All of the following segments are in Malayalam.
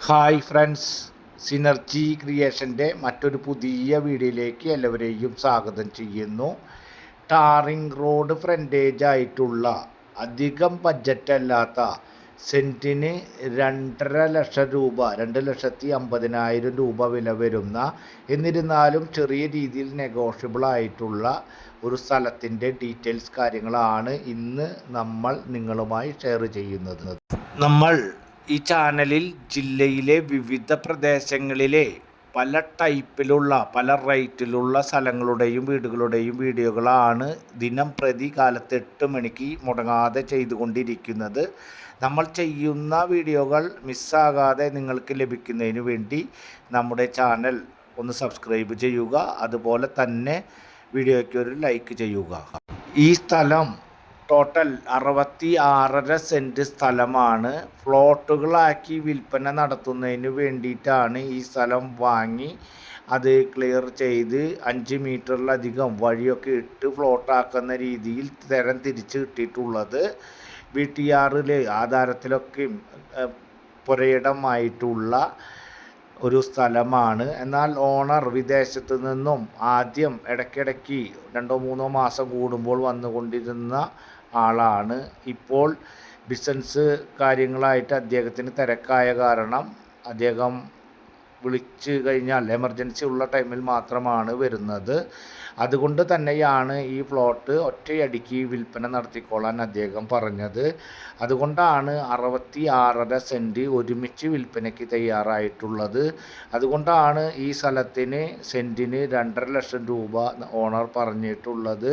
ഹായ് ഫ്രണ്ട്സ്, സിനർജി ക്രിയേഷൻ്റെ മറ്റൊരു പുതിയ വീഡിയോയിലേക്ക് എല്ലാവരെയും സ്വാഗതം ചെയ്യുന്നു. ടാറിംഗ് റോഡ് ഫ്രണ്ടേജ് ആയിട്ടുള്ള അധികം ബഡ്ജറ്റല്ലാത്ത സെൻറ്റിന് 2,50,000 രൂപ, 2,50,000 രൂപ വില വരുന്ന, എന്നിരുന്നാലും ചെറിയ രീതിയിൽ നെഗോഷ്യബിൾ ആയിട്ടുള്ള ഒരു സ്ഥലത്തിൻ്റെ ഡീറ്റെയിൽസ് കാര്യങ്ങളാണ് ഇന്ന് നമ്മൾ നിങ്ങളുമായി ഷെയർ ചെയ്യുന്നത്. നമ്മൾ ഈ ചാനലിൽ ജില്ലയിലെ വിവിധ പ്രദേശങ്ങളിലെ പല ടൈപ്പിലുള്ള പല റേറ്റിലുള്ള സ്ഥലങ്ങളുടെയും വീടുകളുടെയും വീഡിയോകളാണ് ദിനം പ്രതി കാലത്ത് 8 മണിക്ക് മുടങ്ങാതെ ചെയ്തുകൊണ്ടിരിക്കുന്നത്. നമ്മൾ ചെയ്യുന്ന വീഡിയോകൾ മിസ്സാകാതെ നിങ്ങൾക്ക് ലഭിക്കുന്നതിന് വേണ്ടി നമ്മുടെ ചാനൽ ഒന്ന് സബ്സ്ക്രൈബ് ചെയ്യുക. അതുപോലെ തന്നെ വീഡിയോയ്ക്ക് ഒരു ലൈക്ക് ചെയ്യുക. ഈ സ്ഥലം ടോട്ടൽ 66.5 സെൻറ്റ് സ്ഥലമാണ്. ഫ്ലോട്ടുകളാക്കി വിൽപ്പന നടത്തുന്നതിന് വേണ്ടിയിട്ടാണ് ഈ സ്ഥലം വാങ്ങി അത് ക്ലിയർ ചെയ്ത് 5 മീറ്ററിലധികം വഴിയൊക്കെ ഇട്ട് ഫ്ലോട്ടാക്കുന്ന രീതിയിൽ തരം തിരിച്ച് ഇട്ടിട്ടുള്ളത്. BTR ആധാരത്തിലൊക്കെ പുരയിടമായിട്ടുള്ള ഒരു സ്ഥലമാണ്. എന്നാൽ ഓണർ വിദേശത്തു നിന്നും ആദ്യം ഇടയ്ക്കിടയ്ക്ക് 2-3 മാസം കൂടുമ്പോൾ വന്നുകൊണ്ടിരുന്ന ആളാണ്. ഇപ്പോൾ ബിസിനസ് കാര്യങ്ങളായിട്ട് അദ്ദേഹത്തിന് തിരക്കായ കാരണം അദ്ദേഹം വിളിച്ചു കഴിഞ്ഞാൽ എമർജൻസി ഉള്ള ടൈമിൽ മാത്രമാണ് വരുന്നത്. അതുകൊണ്ട് തന്നെയാണ് ഈ പ്ലോട്ട് ഒറ്റയടിക്ക് വിൽപ്പന നടത്തിക്കൊള്ളാൻ അദ്ദേഹം പറഞ്ഞത്. അതുകൊണ്ടാണ് 66.5 സെൻറ്റ് ഒരുമിച്ച് വിൽപ്പനയ്ക്ക് തയ്യാറായിട്ടുള്ളത്. അതുകൊണ്ടാണ് ഈ സ്ഥലത്തിന് സെൻറ്റിന് 2,50,000 രൂപ ഓണർ പറഞ്ഞിട്ടുള്ളത്.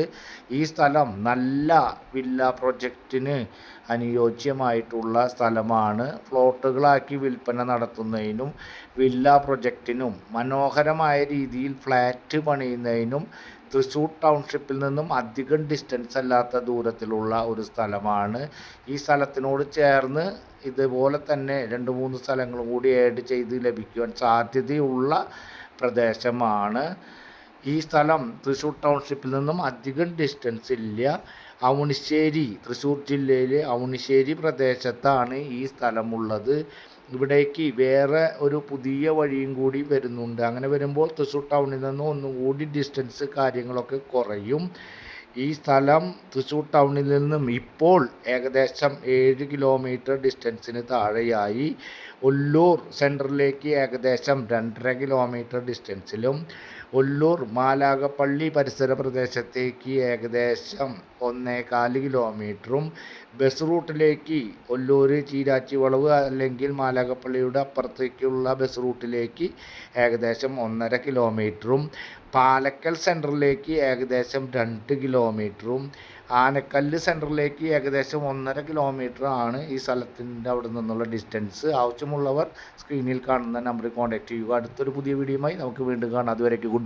ഈ സ്ഥലം നല്ല വില്ല പ്രൊജക്റ്റിന് അനുയോജ്യമായിട്ടുള്ള സ്ഥലമാണ്. ഫ്ലോട്ടുകളാക്കി വിൽപ്പന നടത്തുന്നതിനും വില്ല പ്രൊജക്റ്റിനും മനോഹരമായ രീതിയിൽ ഫ്ലാറ്റ് പണിയുന്നതിനും തൃശ്ശൂർ ടൗൺഷിപ്പിൽ നിന്നും അധികം ഡിസ്റ്റൻസ് അല്ലാത്ത ദൂരത്തിലുള്ള ഒരു സ്ഥലമാണ്. ഈ സ്ഥലത്തിനോട് ചേർന്ന് ഇതുപോലെ തന്നെ 2-3 സ്ഥലങ്ങളും കൂടി ആഡ് ചെയ്ത് ലഭിക്കുവാൻ സാധ്യതയുള്ള പ്രദേശമാണ്. ഈ സ്ഥലം തൃശ്ശൂർ ടൗൺഷിപ്പിൽ നിന്നും അധികം ഡിസ്റ്റൻസ് ഇല്ല. അവണിശ്ശേരി, തൃശ്ശൂർ ജില്ലയിലെ അവണിശ്ശേരി പ്രദേശത്താണ് ഈ സ്ഥലമുള്ളത്. ഇവിടേക്ക് വേറെ ഒരു പുതിയ വഴിയും കൂടി വരുന്നുണ്ട്. അങ്ങനെ വരുമ്പോൾ തൃശ്ശൂർ ടൗണിൽ നിന്ന് ഒന്നും കൂടി ഡിസ്റ്റൻസ് കാര്യങ്ങളൊക്കെ കുറയും. ഈ സ്ഥലം തൃശ്ശൂർ ടൗണിൽ നിന്നും ഇപ്പോൾ ഏകദേശം 7 കിലോമീറ്റർ ഡിസ്റ്റൻസിന് താഴെയായി. ഒല്ലൂർ സെൻറ്ററിലേക്ക് ഏകദേശം 2.5 കിലോമീറ്റർ ഡിസ്റ്റൻസിലും, ഒല്ലൂർ മാലാകപ്പള്ളി പരിസര പ്രദേശത്തേക്ക് ഏകദേശം 1.25 കിലോമീറ്ററും, ബസ് റൂട്ടിലേക്ക് ഒല്ലൂർ ചീരാച്ചിവളവ് അല്ലെങ്കിൽ മാലാകപ്പള്ളിയുടെ അപ്പുറത്തേക്കുള്ള ബസ് റൂട്ടിലേക്ക് ഏകദേശം 1.5 കിലോമീറ്ററും, പാലക്കൽ സെൻറ്ററിലേക്ക് ഏകദേശം 2 കിലോമീറ്ററും, ആനക്കല്ല് സെൻറ്ററിലേക്ക് ഏകദേശം 1.5 കിലോമീറ്റർ ആണ് ഈ സ്ഥലത്തിൻ്റെ അവിടെ നിന്നുള്ള ഡിസ്റ്റൻസ്. ആവശ്യമുള്ളവർ സ്ക്രീനിൽ കാണുന്ന നമ്പറിൽ കോൺടാക്റ്റ് ചെയ്യുക. അടുത്തൊരു പുതിയ വീഡിയോയുമായി നമുക്ക് വീണ്ടും കാണാം. അതുവരേക്കും ഗുഡ്.